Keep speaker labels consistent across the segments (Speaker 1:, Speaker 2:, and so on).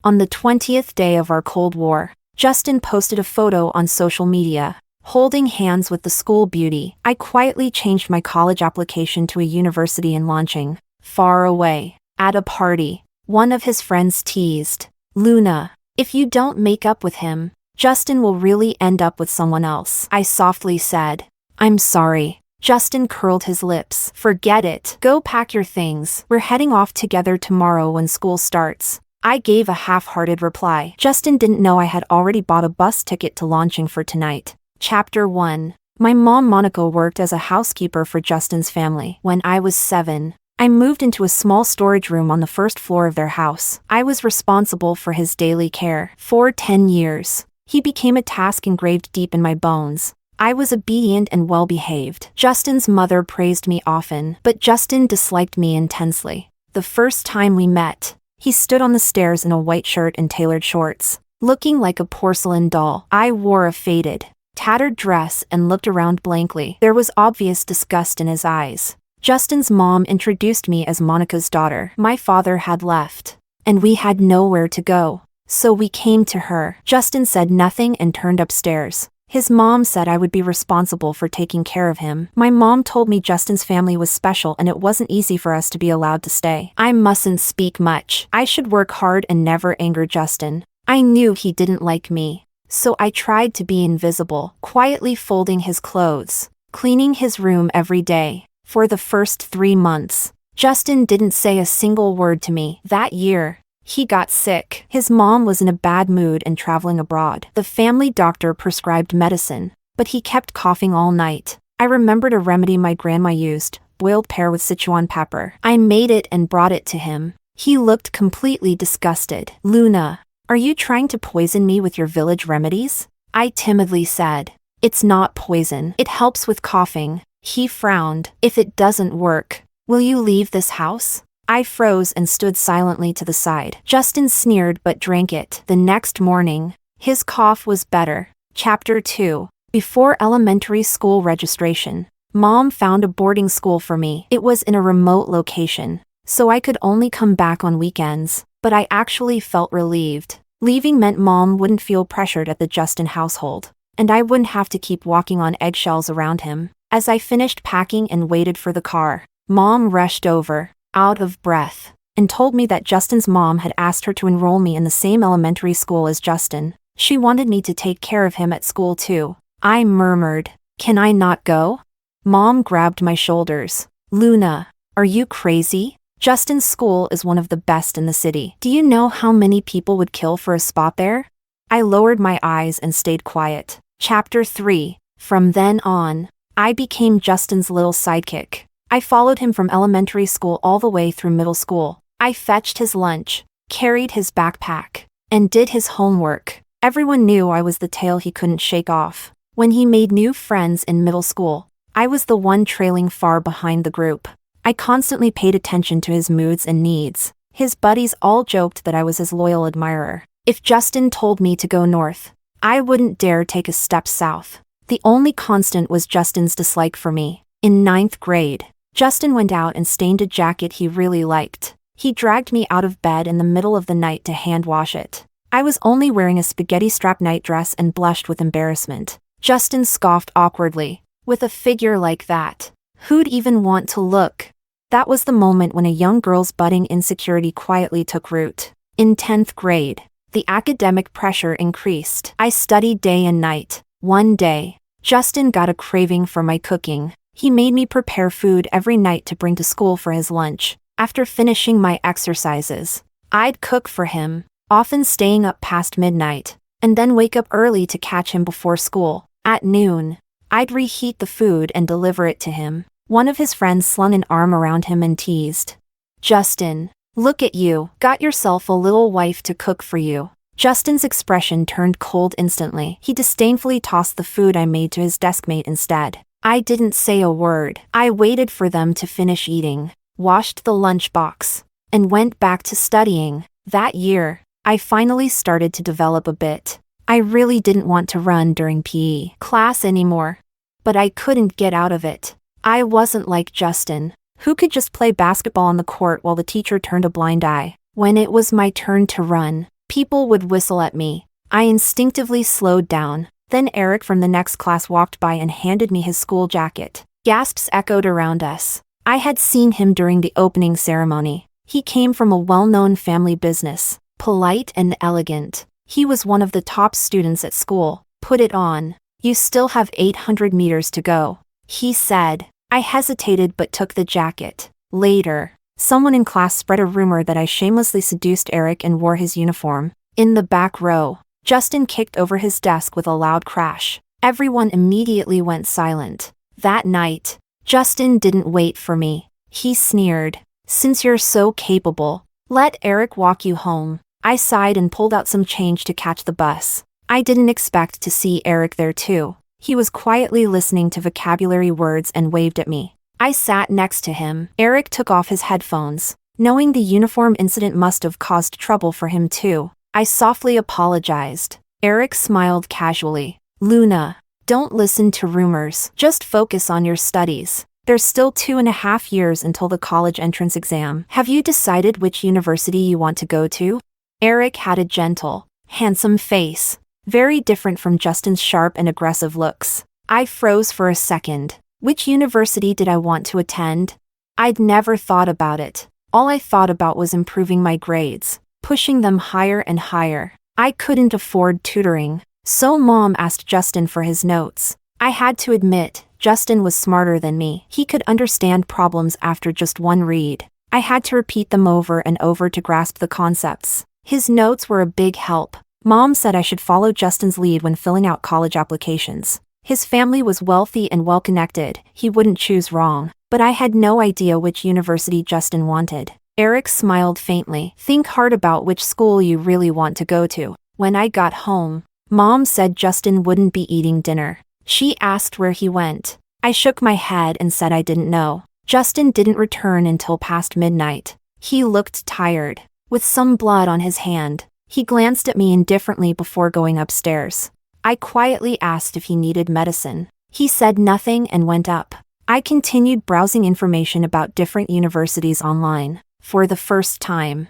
Speaker 1: On the 20th day of our Cold War, Justin posted a photo on social media, holding hands with the school beauty. I quietly changed my college application to a university in Lancheng, far away. At a party, one of his friends teased, "Luna, if you don't make up with him, Justin will really end up with someone else." I softly said, "I'm sorry." Justin curled his lips. "Forget it. Go pack your things. We're heading off together tomorrow when school starts." I gave a half-hearted reply. Justin didn't know I had already bought a bus ticket to Lancheng for tonight. Chapter 1. My mom Monica worked as a housekeeper for Justin's family. When I was 7, I moved into a small storage room on the first floor of their house. I was responsible for his daily care. For 10 years, he became a task engraved deep in my bones. I was obedient and well-behaved. Justin's mother praised me often, but Justin disliked me intensely. The first time we met, he stood on the stairs in a white shirt and tailored shorts, looking like a porcelain doll. I wore a faded, tattered dress and looked around blankly. There was obvious disgust in his eyes. Justin's mom introduced me as Monica's daughter. My father had left, and we had nowhere to go, so we came to her. Justin said nothing and turned upstairs. His mom said I would be responsible for taking care of him. My mom told me Justin's family was special and it wasn't easy for us to be allowed to stay. I mustn't speak much. I should work hard and never anger Justin. I knew he didn't like me, so I tried to be invisible, quietly folding his clothes, cleaning his room every day. For the first 3 months, Justin didn't say a single word to me. That year, he got sick. His mom was in a bad mood and traveling abroad. The family doctor prescribed medicine, but he kept coughing all night. I remembered a remedy my grandma used, boiled pear with Sichuan pepper. I made it and brought it to him. He looked completely disgusted. "Luna, are you trying to poison me with your village remedies?" I timidly said. "It's not poison. It helps with coughing." He frowned. "If it doesn't work, will you leave this house?" I froze and stood silently to the side. Justin sneered but drank it. The next morning, his cough was better. Chapter 2. Before elementary school registration, Mom found a boarding school for me. It was in a remote location, so I could only come back on weekends, but I actually felt relieved. Leaving meant Mom wouldn't feel pressured at the Justin household, and I wouldn't have to keep walking on eggshells around him. As I finished packing and waited for the car, Mom rushed over, out of breath, and told me that Justin's mom had asked her to enroll me in the same elementary school as Justin. She wanted me to take care of him at school too. I murmured, "Can I not go?" Mom grabbed my shoulders. "Luna, are you crazy? Justin's school is one of the best in the city. Do you know how many people would kill for a spot there?" I lowered my eyes and stayed quiet. Chapter 3. From then on, I became Justin's little sidekick. I followed him from elementary school all the way through middle school. I fetched his lunch, carried his backpack, and did his homework. Everyone knew I was the tail he couldn't shake off. When he made new friends in middle school, I was the one trailing far behind the group. I constantly paid attention to his moods and needs. His buddies all joked that I was his loyal admirer. If Justin told me to go north, I wouldn't dare take a step south. The only constant was Justin's dislike for me. In 9th grade, Justin went out and stained a jacket he really liked. He dragged me out of bed in the middle of the night to hand wash it. I was only wearing a spaghetti-strap nightdress and blushed with embarrassment. Justin scoffed awkwardly. With a figure like that, who'd even want to look? That was the moment when a young girl's budding insecurity quietly took root. In 10th grade, the academic pressure increased. I studied day and night. One day, Justin got a craving for my cooking. He made me prepare food every night to bring to school for his lunch. After finishing my exercises, I'd cook for him, often staying up past midnight, and then wake up early to catch him before school. At noon, I'd reheat the food and deliver it to him. One of his friends slung an arm around him and teased, "Justin, look at you, got yourself a little wife to cook for you." Justin's expression turned cold instantly. He disdainfully tossed the food I made to his deskmate instead. I didn't say a word. I waited for them to finish eating, washed the lunchbox, and went back to studying. That year, I finally started to develop a bit. I really didn't want to run during PE class anymore, but I couldn't get out of it. I wasn't like Justin, who could just play basketball on the court while the teacher turned a blind eye. When it was my turn to run, People would whistle at me. I instinctively slowed down. Then Eric from the next class walked by and handed me his school jacket. Gasps echoed around us. I had seen him during the opening ceremony. He came from a well-known family business. Polite and elegant. He was one of the top students at school. Put it on. You still have 800 meters to go, he said. I hesitated but took the jacket. Later, someone in class spread a rumor that I shamelessly seduced Eric and wore his uniform. In the back row, Justin kicked over his desk with a loud crash. Everyone immediately went silent. That night, Justin didn't wait for me. He sneered. Since you're so capable, let Eric walk you home. I sighed and pulled out some change to catch the bus. I didn't expect to see Eric there too. He was quietly listening to vocabulary words and waved at me. I sat next to him. Eric took off his headphones. Knowing the uniform incident must have caused trouble for him too, I softly apologized. Eric smiled casually. Luna, don't listen to rumors. Just focus on your studies. There's still 2.5 years until the college entrance exam. Have you decided which university you want to go to? Eric had a gentle, handsome face, very different from Justin's sharp and aggressive looks. I froze for a second. Which university did I want to attend? I'd never thought about it. All I thought about was improving my grades, pushing them higher and higher. I couldn't afford tutoring, so Mom asked Justin for his notes. I had to admit, Justin was smarter than me. He could understand problems after just one read. I had to repeat them over and over to grasp the concepts. His notes were a big help. Mom said I should follow Justin's lead when filling out college applications. His family was wealthy and well-connected. He wouldn't choose wrong. But I had no idea which university Justin wanted. Eric smiled faintly. Think hard about which school you really want to go to. When I got home, Mom said Justin wouldn't be eating dinner. She asked where he went. I shook my head and said I didn't know. Justin didn't return until past midnight. He looked tired, with some blood on his hand. He glanced at me indifferently before going upstairs. I quietly asked if he needed medicine. He said nothing and went up. I continued browsing information about different universities online. For the first time,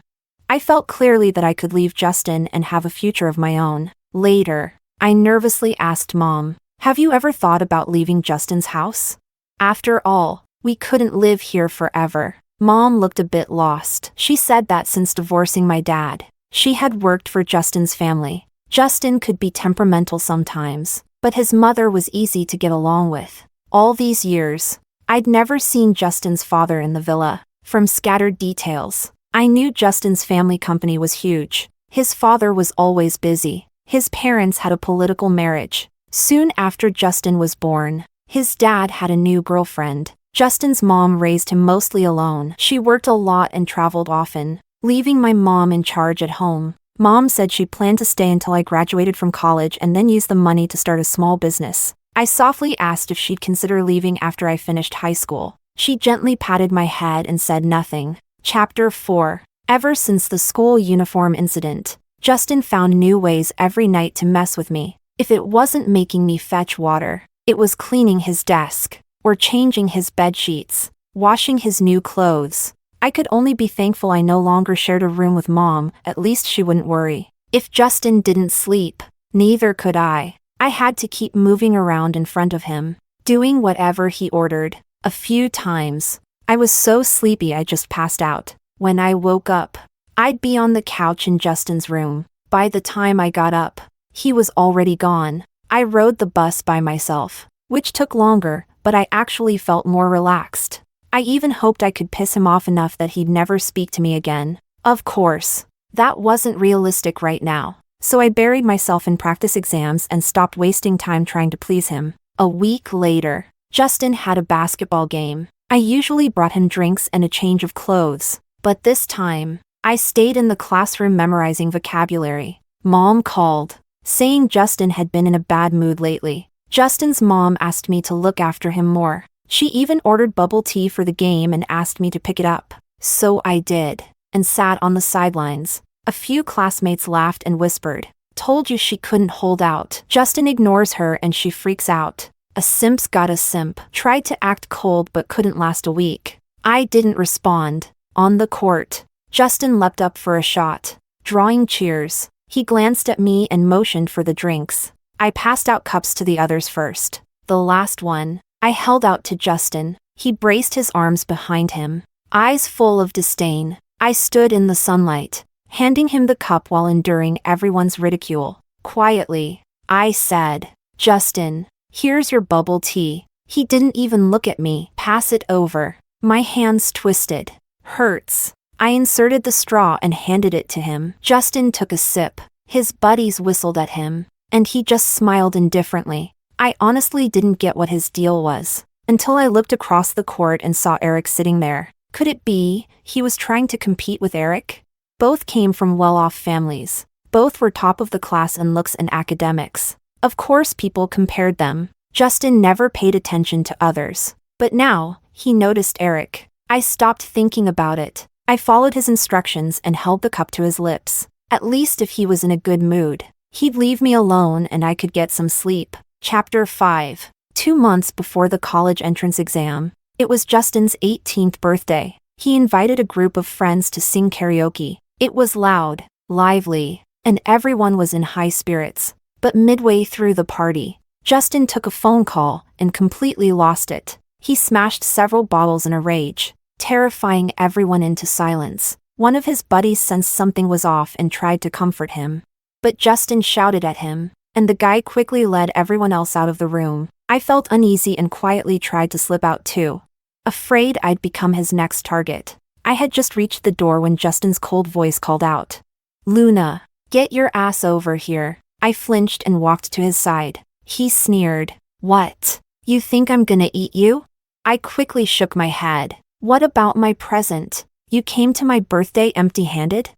Speaker 1: I felt clearly that I could leave Justin and have a future of my own. Later, I nervously asked Mom, have you ever thought about leaving Justin's house? After all, we couldn't live here forever. Mom looked a bit lost. She said that since divorcing my dad, she had worked for Justin's family. Justin could be temperamental sometimes, but his mother was easy to get along with. All these years, I'd never seen Justin's father in the villa. From scattered details, I knew Justin's family company was huge. His father was always busy. His parents had a political marriage. Soon after Justin was born, his dad had a new girlfriend. Justin's mom raised him mostly alone. She worked a lot and traveled often, leaving my mom in charge at home. Mom said she planned to stay until I graduated from college and then use the money to start a small business. I softly asked if she'd consider leaving after I finished high school. She gently patted my head and said nothing. Chapter 4. Ever since the school uniform incident, Justin found new ways every night to mess with me. If it wasn't making me fetch water, it was cleaning his desk, or changing his bed sheets, washing his new clothes. I could only be thankful I no longer shared a room with Mom. At least she wouldn't worry. If Justin didn't sleep, neither could I. I had to keep moving around in front of him, doing whatever he ordered. A few times, I was so sleepy I just passed out. When I woke up, I'd be on the couch in Justin's room. By the time I got up, he was already gone. I rode the bus by myself, which took longer, but I actually felt more relaxed. I even hoped I could piss him off enough that he'd never speak to me again. Of course, that wasn't realistic right now, so I buried myself in practice exams and stopped wasting time trying to please him. A week later, Justin had a basketball game. I usually brought him drinks and a change of clothes, but this time, I stayed in the classroom memorizing vocabulary. Mom called, saying Justin had been in a bad mood lately. Justin's mom asked me to look after him more. She even ordered bubble tea for the game and asked me to pick it up. So I did, and sat on the sidelines. A few classmates laughed and whispered, "Told you she couldn't hold out." Justin ignores her and she freaks out. A simp's got a simp. Tried to act cold but couldn't last a week. I didn't respond. On the court, Justin leapt up for a shot. drawing cheers. He glanced at me and motioned for the drinks. I passed out cups to the others first. The last one, I held out to Justin. He braced his arms behind him, eyes full of disdain. I stood in the sunlight, handing him the cup while enduring everyone's ridicule. Quietly, I said, "Justin, here's your bubble tea." He didn't even look at me. "Pass it over." My hands twisted. "Hurts." I inserted the straw and handed it to him. Justin took a sip. His buddies whistled at him, and he just smiled indifferently. I honestly didn't get what his deal was, until I looked across the court and saw Eric sitting there. Could it be he was trying to compete with Eric? Both came from well-off families. Both were top of the class in looks and academics. Of course people compared them. Justin never paid attention to others. But now, he noticed Eric. I stopped thinking about it. I followed his instructions and held the cup to his lips. At least if he was in a good mood, he'd leave me alone and I could get some sleep. Chapter 5. 2 months before the college entrance exam, it was Justin's 18th birthday. He invited a group of friends to sing karaoke. It was loud, lively, and everyone was in high spirits. But midway through the party, Justin took a phone call and completely lost it. He smashed several bottles in a rage, terrifying everyone into silence. One of his buddies sensed something was off and tried to comfort him. But Justin shouted at him, and the guy quickly led everyone else out of the room. I felt uneasy and quietly tried to slip out too, afraid I'd become his next target. I had just reached the door when Justin's cold voice called out, "Luna, get your ass over here." I flinched and walked to his side. He sneered, "What? You think I'm gonna eat you?" I quickly shook my head. "What about my present? You came to my birthday empty-handed?"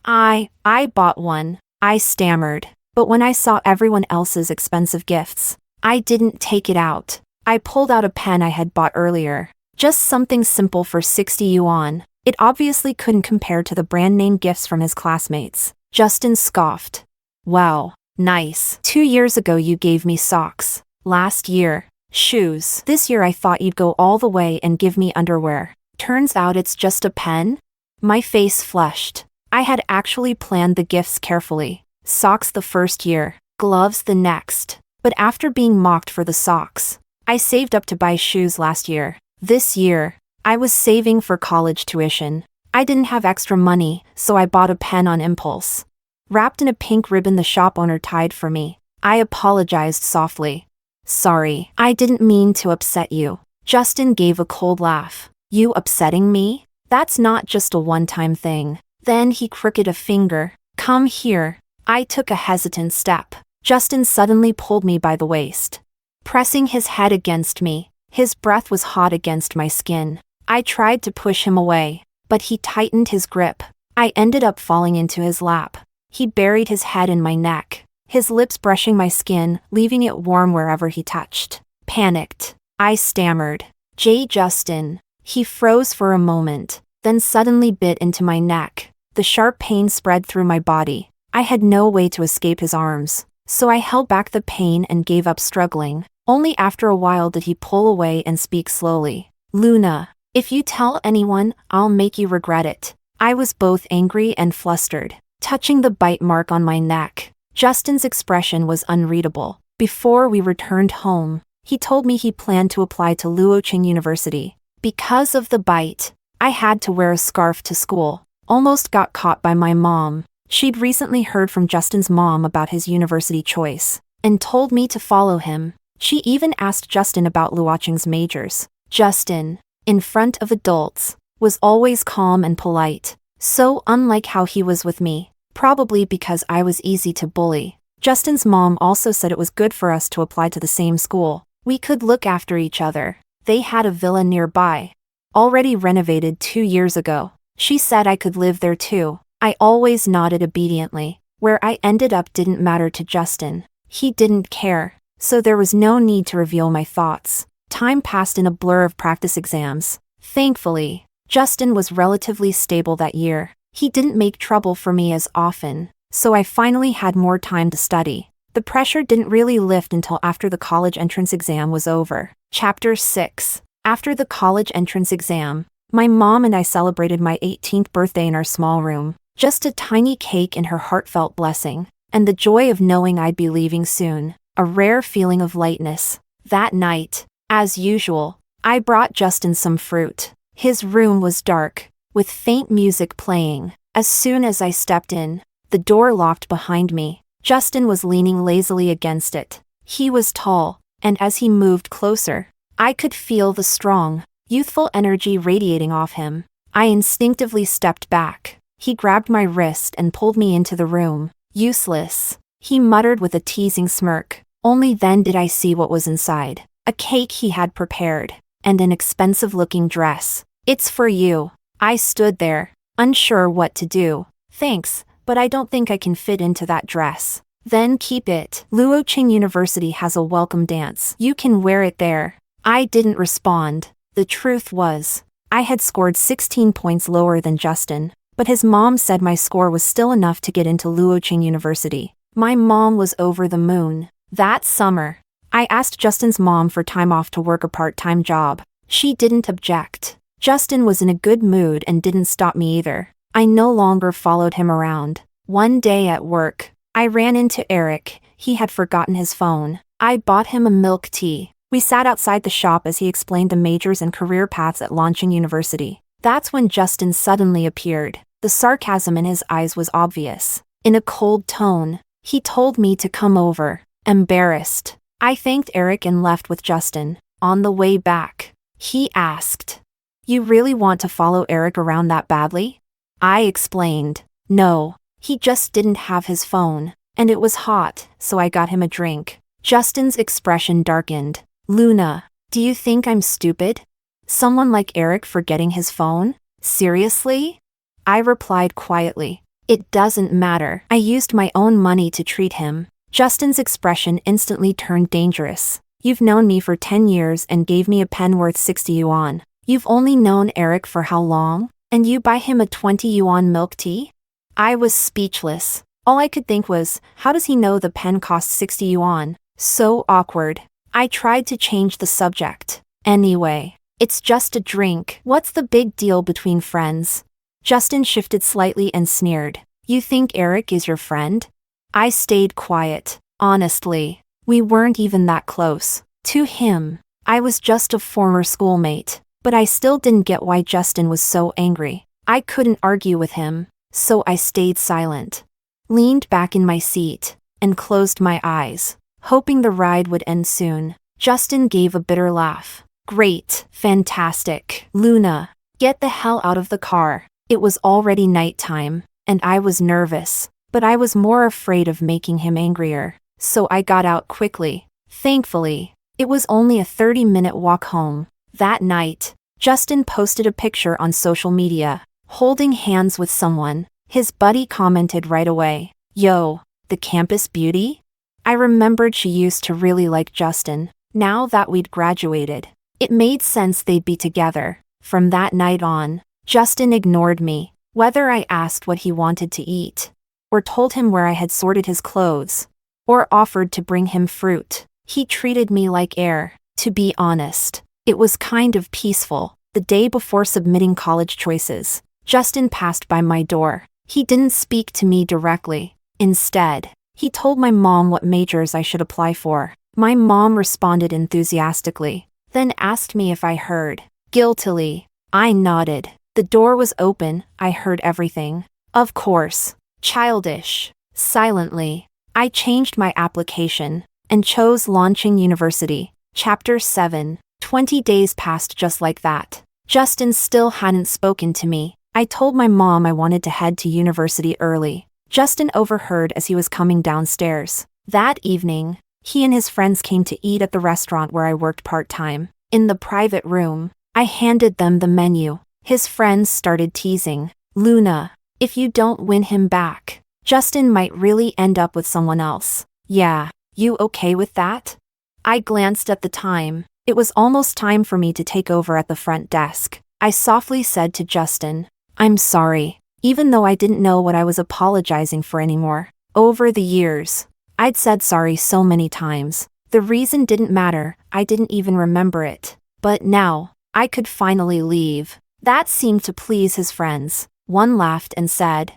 Speaker 1: I bought one," I stammered. But when I saw everyone else's expensive gifts, I didn't take it out. I pulled out a pen I had bought earlier. Just something simple for 60 yuan. It obviously couldn't compare to the brand-name gifts from his classmates. Justin scoffed. "Wow, nice. 2 years ago you gave me socks. Last year, shoes. This year I thought you'd go all the way and give me underwear. Turns out it's just a pen?" My face flushed. I had actually planned the gifts carefully. Socks the first year, gloves the next. But after being mocked for the socks, I saved up to buy shoes last year. This year, I was saving for college tuition. I didn't have extra money, so I bought a pen on impulse. Wrapped in a pink ribbon the shop owner tied for me. I apologized softly. "Sorry, I didn't mean to upset you." Justin gave a cold laugh. "You upsetting me? That's not just a one-time thing." Then he crooked a finger. "Come here." I took a hesitant step. Justin suddenly pulled me by the waist, pressing his head against me. His breath was hot against my skin. I tried to push him away, but he tightened his grip. I ended up falling into his lap. He buried his head in my neck, his lips brushing my skin, leaving it warm wherever he touched. Panicked, I stammered, Justin." He froze for a moment, then suddenly bit into my neck. The sharp pain spread through my body. I had no way to escape his arms, so I held back the pain and gave up struggling. Only after a while did he pull away and speak slowly. "Luna, if you tell anyone, I'll make you regret it." I was both angry and flustered, touching the bite mark on my neck. Justin's expression was unreadable. Before we returned home, he told me he planned to apply to Lancheng University. Because of the bite, I had to wear a scarf to school. Almost got caught by my mom. She'd recently heard from Justin's mom about his university choice, and told me to follow him. She even asked Justin about Lancheng's majors. Justin, in front of adults, was always calm and polite, so unlike how he was with me, probably because I was easy to bully. Justin's mom also said it was good for us to apply to the same school. We could look after each other. They had a villa nearby, already renovated 2 years ago. She said I could live there too. I always nodded obediently. Where I ended up didn't matter to Justin. He didn't care, so there was no need to reveal my thoughts. Time passed in a blur of practice exams. Thankfully, Justin was relatively stable that year. He didn't make trouble for me as often, so I finally had more time to study. The pressure didn't really lift until after the college entrance exam was over. Chapter 6. After the college entrance exam, my mom and I celebrated my 18th birthday in our small room. Just a tiny cake and her heartfelt blessing, and the joy of knowing I'd be leaving soon, a rare feeling of lightness. That night, as usual, I brought Justin some fruit. His room was dark, with faint music playing. As soon as I stepped in, the door locked behind me. Justin was leaning lazily against it. He was tall, and as he moved closer, I could feel the strong, youthful energy radiating off him. I instinctively stepped back. He grabbed my wrist and pulled me into the room. Useless, he muttered with a teasing smirk. Only then did I see what was inside. A cake he had prepared, and an expensive-looking dress. "It's for you." I stood there, unsure what to do. "Thanks, but I don't think I can fit into that dress." "Then keep it. Lancheng University has a welcome dance. You can wear it there." I didn't respond. The truth was, I had scored 16 points lower than Justin, but his mom said my score was still enough to get into Lancheng University. My mom was over the moon. That summer, I asked Justin's mom for time off to work a part-time job. She didn't object. Justin was in a good mood and didn't stop me either. I no longer followed him around. One day at work, I ran into Eric. He had forgotten his phone. I bought him a milk tea. We sat outside the shop as he explained the majors and career paths at Lancheng University. That's when Justin suddenly appeared. The sarcasm in his eyes was obvious. In a cold tone, he told me to come over. Embarrassed, I thanked Eric and left with Justin. On the way back, he asked, "You really want to follow Eric around that badly?" I explained, "No, he just didn't have his phone, and it was hot, so I got him a drink." Justin's expression darkened. "Luna, do you think I'm stupid? Someone like Eric forgetting his phone? Seriously?" I replied quietly, "It doesn't matter. I used my own money to treat him." Justin's expression instantly turned dangerous. "You've known me for 10 years and gave me a pen worth 60 yuan. You've only known Eric for how long? And you buy him a 20 yuan milk tea?" I was speechless. All I could think was, how does he know the pen costs 60 yuan? So awkward. I tried to change the subject. "Anyway, it's just a drink. What's the big deal between friends?" Justin shifted slightly and sneered. "You think Eric is your friend?" I stayed quiet. Honestly, we weren't even that close. To him, I was just a former schoolmate, but I still didn't get why Justin was so angry. I couldn't argue with him, so I stayed silent, leaned back in my seat, and closed my eyes, hoping the ride would end soon. Justin gave a bitter laugh. "Great, fantastic. Luna, get the hell out of the car." It was already nighttime, and I was nervous. But I was more afraid of making him angrier, so I got out quickly. Thankfully, it was only a 30-minute walk home. That night, Justin posted a picture on social media, holding hands with someone. His buddy commented right away, "Yo, the campus beauty?" I remembered she used to really like Justin. Now that we'd graduated, it made sense they'd be together. From that night on, Justin ignored me, whether I asked what he wanted to eat, or told him where I had sorted his clothes, or offered to bring him fruit. He treated me like air. To be honest, it was kind of peaceful. The day before submitting college choices, Justin passed by my door. He didn't speak to me directly. Instead, he told my mom what majors I should apply for. My mom responded enthusiastically, then asked me if I heard. Guiltily, I nodded. The door was open. I heard everything. Of course. Childish. Silently, I changed my application and chose Lancheng University. Chapter 7. 20 days passed just like that. Justin still hadn't spoken to me. I told my mom I wanted to head to university early. Justin overheard as he was coming downstairs. That evening, he and his friends came to eat at the restaurant where I worked part-time. In the private room, I handed them the menu. His friends started teasing. "Luna, if you don't win him back, Justin might really end up with someone else." "Yeah, you okay with that?" I glanced at the time. It was almost time for me to take over at the front desk. I softly said to Justin, "I'm sorry," even though I didn't know what I was apologizing for anymore. Over the years, I'd said sorry so many times. The reason didn't matter, I didn't even remember it. But now, I could finally leave. That seemed to please his friends. One laughed and said,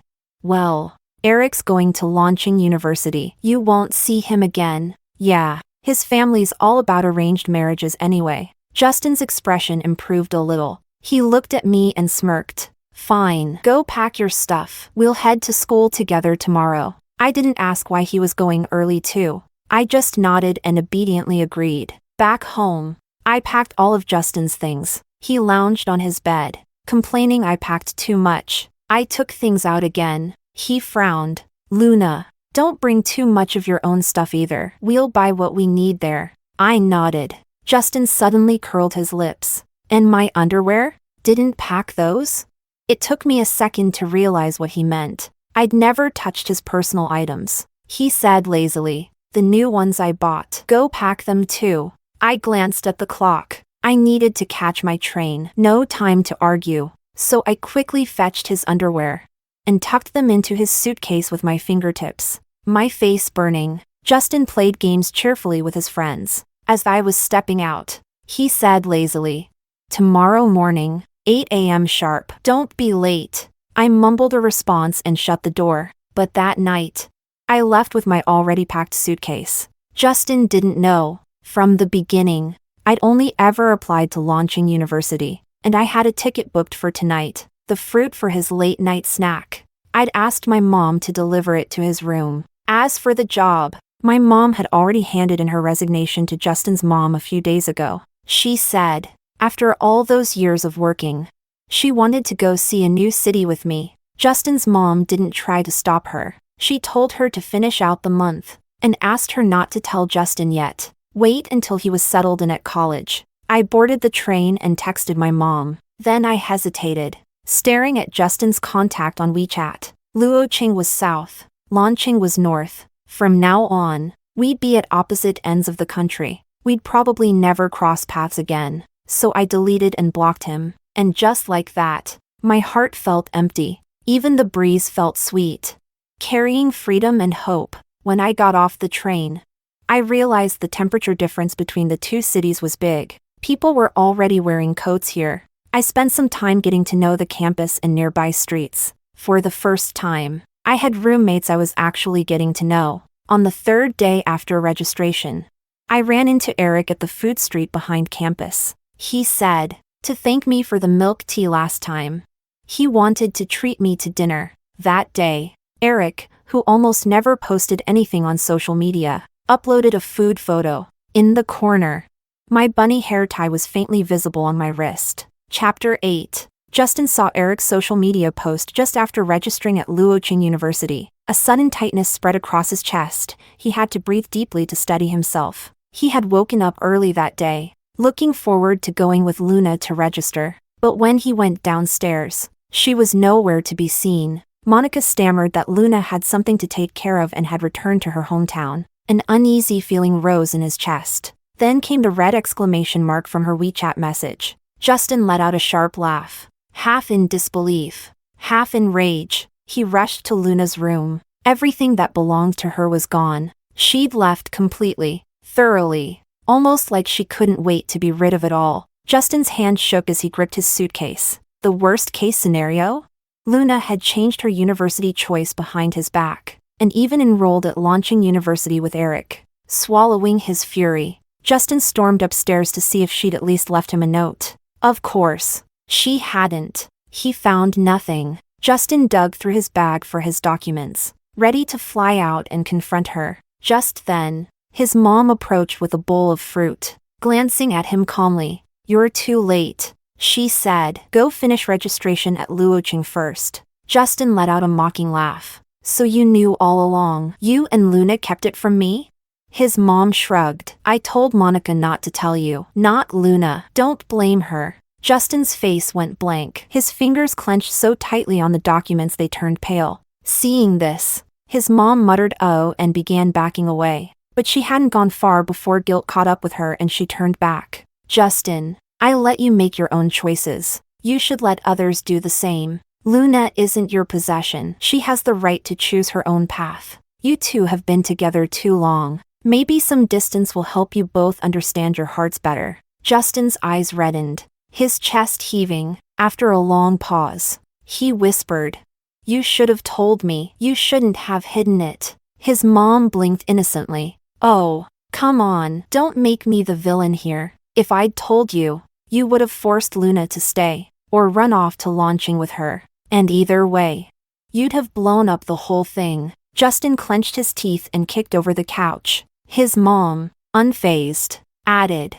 Speaker 1: Well, Eric's going to Lancheng University. You won't see him again. Yeah, his family's all about arranged marriages anyway. Justin's expression improved a little. He looked at me and smirked. Fine, go pack your stuff. We'll head to school together tomorrow. I didn't ask why he was going early too. I just nodded and obediently agreed. Back home, I packed all of Justin's things. He lounged on his bed, complaining I packed too much. I took things out again. He frowned. Luna, don't bring too much of your own stuff either. We'll buy what we need there. I nodded. Justin suddenly curled his lips. And my underwear? Didn't pack those? It took me a second to realize what he meant. I'd never touched his personal items. He said lazily, the new ones I bought. Go pack them too. I glanced at the clock. I needed to catch my train. No time to argue. So I quickly fetched his underwear and tucked them into his suitcase with my fingertips. My face burning, Justin played games cheerfully with his friends. As I was stepping out, he said lazily, tomorrow morning, 8 a.m. sharp. Don't be late. I mumbled a response and shut the door. But that night, I left with my already packed suitcase. Justin didn't know. From the beginning, I'd only ever applied to Lancheng University, and I had a ticket booked for tonight, the fruit for his late-night snack. I'd asked my mom to deliver it to his room. As for the job, my mom had already handed in her resignation to Justin's mom a few days ago. She said, after all those years of working, she wanted to go see a new city with me. Justin's mom didn't try to stop her. She told her to finish out the month, and asked her not to tell Justin yet. Wait until he was settled in at college. I boarded the train and texted my mom. Then I hesitated, staring at Justin's contact on WeChat. Luoqing was south, Lancheng was north. From now on, we'd be at opposite ends of the country. We'd probably never cross paths again. So I deleted and blocked him. And just like that, my heart felt empty. Even the breeze felt sweet, carrying freedom and hope. When I got off the train, I realized the temperature difference between the two cities was big. People were already wearing coats here. I spent some time getting to know the campus and nearby streets. For the first time, I had roommates I was actually getting to know. On the third day after registration, I ran into Eric at the food street behind campus. He said, to thank me for the milk tea last time. He wanted to treat me to dinner. That day, Eric, who almost never posted anything on social media, uploaded a food photo. In the corner, my bunny hair tie was faintly visible on my wrist. Chapter 8. Justin saw Eric's social media post just after registering at Luoqing University. A sudden tightness spread across his chest. He had to breathe deeply to steady himself. He had woken up early that day, looking forward to going with Luna to register. But when he went downstairs, she was nowhere to be seen. Monica stammered that Luna had something to take care of and had returned to her hometown. An uneasy feeling rose in his chest. Then came the red exclamation mark from her WeChat message. Justin let out a sharp laugh. Half in disbelief, half in rage, he rushed to Luna's room. Everything that belonged to her was gone. She'd left completely, thoroughly, almost like she couldn't wait to be rid of it all. Justin's hand shook as he gripped his suitcase. The worst-case scenario? Luna had changed her university choice behind his back, and even enrolled at Lancheng University with Eric. Swallowing his fury, Justin stormed upstairs to see if she'd at least left him a note. Of course, she hadn't. He found nothing. Justin dug through his bag for his documents, ready to fly out and confront her. Just then, his mom approached with a bowl of fruit. Glancing at him calmly, "You're too late," she said. "Go finish registration at Luoqing first." Justin let out a mocking laugh. "So you knew all along? You and Luna kept it from me?" His mom shrugged. "I told Monica not to tell you, not Luna. Don't blame her." Justin's face went blank. His fingers clenched so tightly on the documents they turned pale. Seeing this, his mom muttered "oh" and began backing away. But she hadn't gone far before guilt caught up with her and she turned back. "Justin, I let you make your own choices. You should let others do the same. Luna isn't your possession. She has the right to choose her own path. You two have been together too long. Maybe some distance will help you both understand your hearts better." Justin's eyes reddened, his chest heaving. After a long pause, he whispered, You should have told me. You shouldn't have hidden it. His mom blinked innocently. Oh, come on, don't make me the villain here. If I'd told you, you would have forced Luna to stay, or run off to Lancheng with her. And either way, you'd have blown up the whole thing. Justin clenched his teeth and kicked over the couch. His mom, unfazed, added,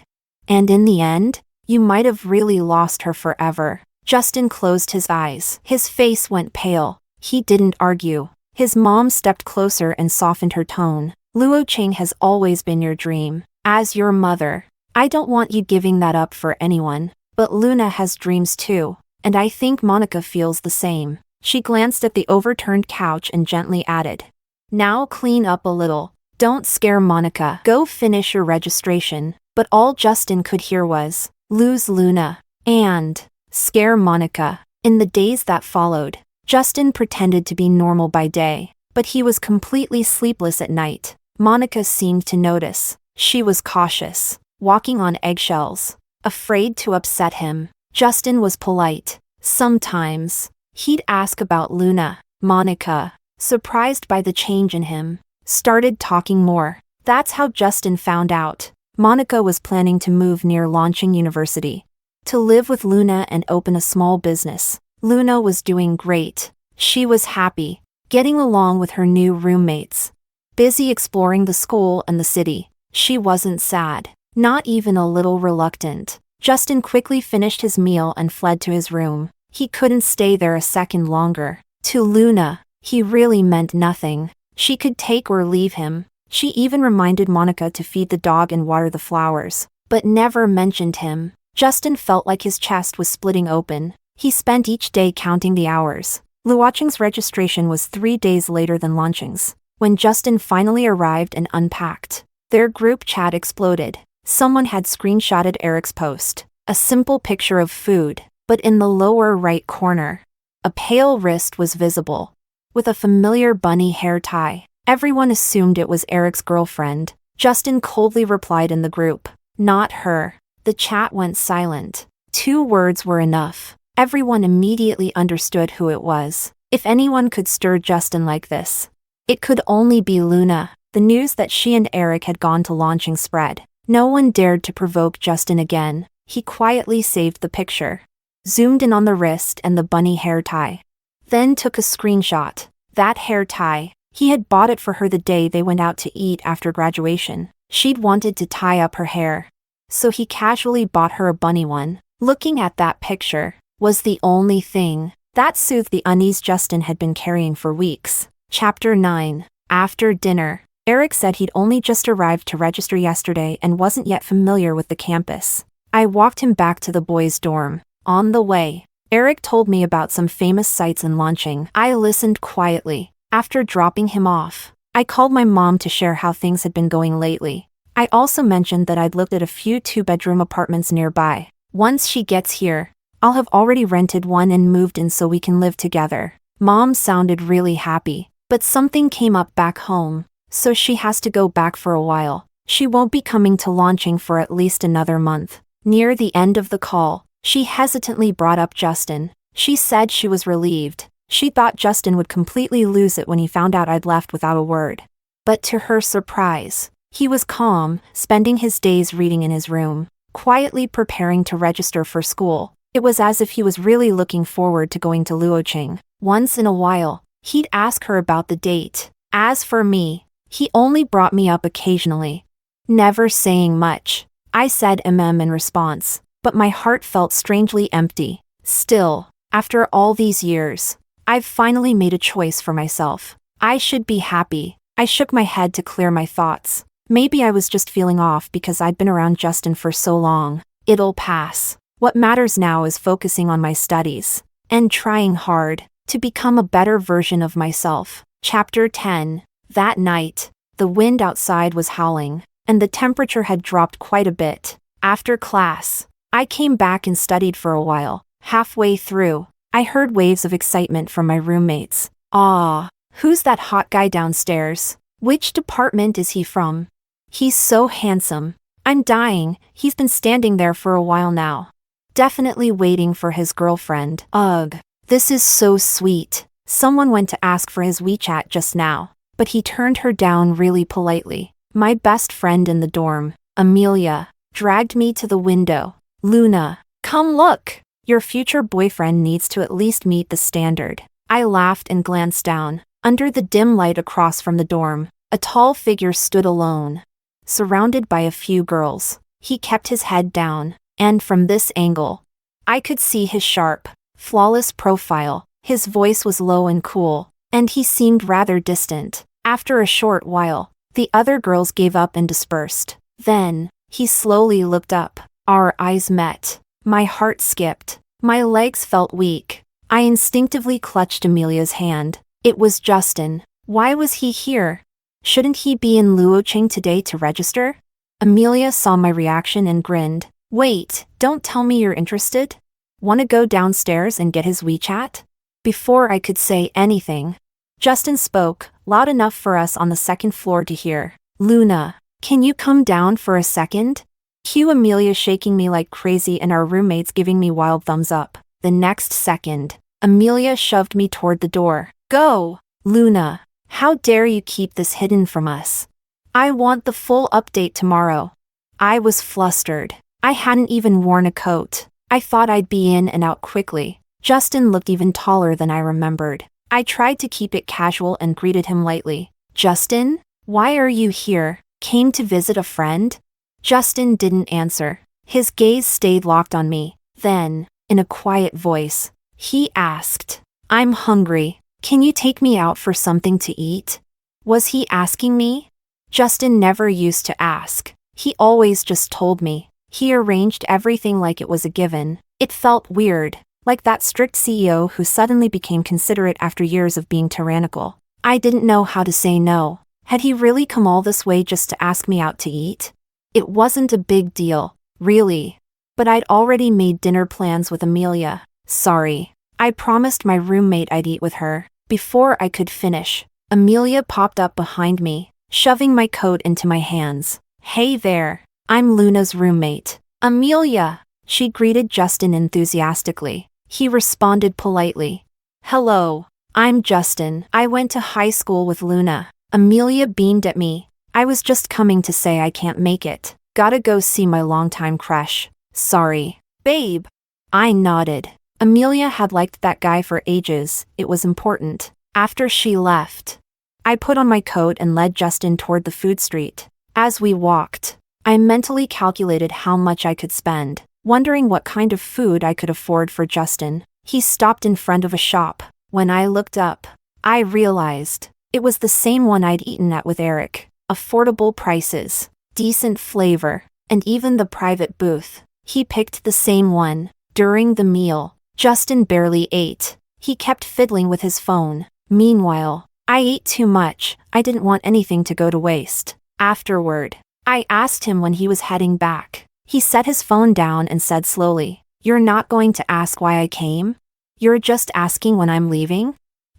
Speaker 1: and in the end, you might have really lost her forever. Justin closed his eyes. His face went pale. He didn't argue. His mom stepped closer and softened her tone. Luocheng has always been your dream. As your mother, I don't want you giving that up for anyone. But Luna has dreams too, and I think Monica feels the same. She glanced at the overturned couch and gently added, now clean up a little. Don't scare Monica. Go finish your registration. But all Justin could hear was, lose Luna, and scare Monica. In the days that followed, Justin pretended to be normal by day, but he was completely sleepless at night. Monica seemed to notice. She was cautious, walking on eggshells, afraid to upset him. Justin was polite. Sometimes, he'd ask about Luna. Monica, surprised by the change in him, started talking more. That's how Justin found out Monica was planning to move near Lancheng University, to live with Luna and open a small business. Luna was doing great. She was happy, getting along with her new roommates, busy exploring the school and the city. She wasn't sad, not even a little reluctant. Justin quickly finished his meal and fled to his room. He couldn't stay there a second longer. To Luna, he really meant nothing. She could take or leave him. She even reminded Monica to feed the dog and water the flowers, but never mentioned him. Justin felt like his chest was splitting open. He spent each day counting the hours. Luocheng's registration was 3 days later than Lancheng's. When Justin finally arrived and unpacked, their group chat exploded. Someone had screenshotted Eric's post. A simple picture of food, but in the lower right corner, a pale wrist was visible, with a familiar bunny hair tie. Everyone assumed it was Eric's girlfriend. Justin coldly replied in the group, not her. The chat went silent. 2 words were enough. Everyone immediately understood who it was. If anyone could stir Justin like this, it could only be Luna. The news that she and Eric had gone to Lancheng spread. No one dared to provoke Justin again. He quietly saved the picture, zoomed in on the wrist and the bunny hair tie, then took a screenshot. That hair tie, he had bought it for her the day they went out to eat after graduation. She'd wanted to tie up her hair, so he casually bought her a bunny one. Looking at that picture was the only thing that soothed the unease Justin had been carrying for weeks. Chapter 9. After dinner, Eric said he'd only just arrived to register yesterday and wasn't yet familiar with the campus. I walked him back to the boys' dorm. On the way, Eric told me about some famous sites in Lancheng. I listened quietly. After dropping him off, I called my mom to share how things had been going lately. I also mentioned that I'd looked at a few 2-bedroom apartments nearby. Once she gets here, I'll have already rented one and moved in so we can live together. Mom sounded really happy, but something came up back home, so she has to go back for a while. She won't be coming to Lancheng for at least another month. Near the end of the call, she hesitantly brought up Justin. She said she was relieved. She thought Justin would completely lose it when he found out I'd left without a word. But to her surprise, he was calm, spending his days reading in his room, quietly preparing to register for school. It was as if he was really looking forward to going to Luocheng. Once in a while, he'd ask her about the date. As for me, he only brought me up occasionally, never saying much. I said in response, but my heart felt strangely empty. Still, after all these years, I've finally made a choice for myself. I should be happy. I shook my head to clear my thoughts. Maybe I was just feeling off because I'd been around Justin for so long. It'll pass. What matters now is focusing on my studies and trying hard to become a better version of myself. Chapter 10. That night, the wind outside was howling, and the temperature had dropped quite a bit. After class, I came back and studied for a while. Halfway through, I heard waves of excitement from my roommates. "Ah, who's that hot guy downstairs? Which department is he from? He's so handsome. I'm dying. He's been standing there for a while now. Definitely waiting for his girlfriend. Ugh, this is so sweet." Someone went to ask for his WeChat just now, but he turned her down really politely. My best friend in the dorm, Amelia, dragged me to the window. Luna, come look! Your future boyfriend needs to at least meet the standard. I laughed and glanced down. Under the dim light across from the dorm, a tall figure stood alone, surrounded by a few girls. He kept his head down, and from this angle, I could see his sharp, flawless profile. His voice was low and cool, and he seemed rather distant. After a short while, the other girls gave up and dispersed. Then, he slowly looked up. Our eyes met. My heart skipped. My legs felt weak. I instinctively clutched Amelia's hand. It was Justin. Why was he here? Shouldn't he be in Lancheng today to register? Amelia saw my reaction and grinned. Wait, don't tell me you're interested? Want to go downstairs and get his WeChat? Before I could say anything, Justin spoke, loud enough for us on the second floor to hear. Luna, can you come down for a second? Cue Amelia shaking me like crazy and our roommates giving me wild thumbs up. The next second, Amelia shoved me toward the door. Go! Luna, how dare you keep this hidden from us? I want the full update tomorrow. I was flustered. I hadn't even worn a coat. I thought I'd be in and out quickly. Justin looked even taller than I remembered. I tried to keep it casual and greeted him lightly. Justin? Why are you here? Came to visit a friend? Justin didn't answer. His gaze stayed locked on me. Then, in a quiet voice, he asked, I'm hungry. Can you take me out for something to eat? Was he asking me? Justin never used to ask. He always just told me. He arranged everything like it was a given. It felt weird, like that strict CEO who suddenly became considerate after years of being tyrannical. I didn't know how to say no. Had he really come all this way just to ask me out to eat? It wasn't a big deal, really. But I'd already made dinner plans with Amelia. Sorry. I promised my roommate I'd eat with her. Before I could finish, Amelia popped up behind me, shoving my coat into my hands. Hey there, I'm Luna's roommate. Amelia! She greeted Justin enthusiastically. He responded politely. Hello, I'm Justin. I went to high school with Luna. Amelia beamed at me. I was just coming to say I can't make it. Gotta go see my longtime crush. Sorry. Babe. I nodded. Amelia had liked that guy for ages. It was important. After she left, I put on my coat and led Justin toward the food street. As we walked, I mentally calculated how much I could spend, wondering what kind of food I could afford for Justin. He stopped in front of a shop. When I looked up, I realized it was the same one I'd eaten at with Eric. Affordable prices, decent flavor, and even the private booth. He picked the same one. During the meal, Justin barely ate. He kept fiddling with his phone. Meanwhile, I ate too much. I didn't want anything to go to waste. Afterward, I asked him when he was heading back. He set his phone down and said slowly, You're not going to ask why I came? You're just asking when I'm leaving?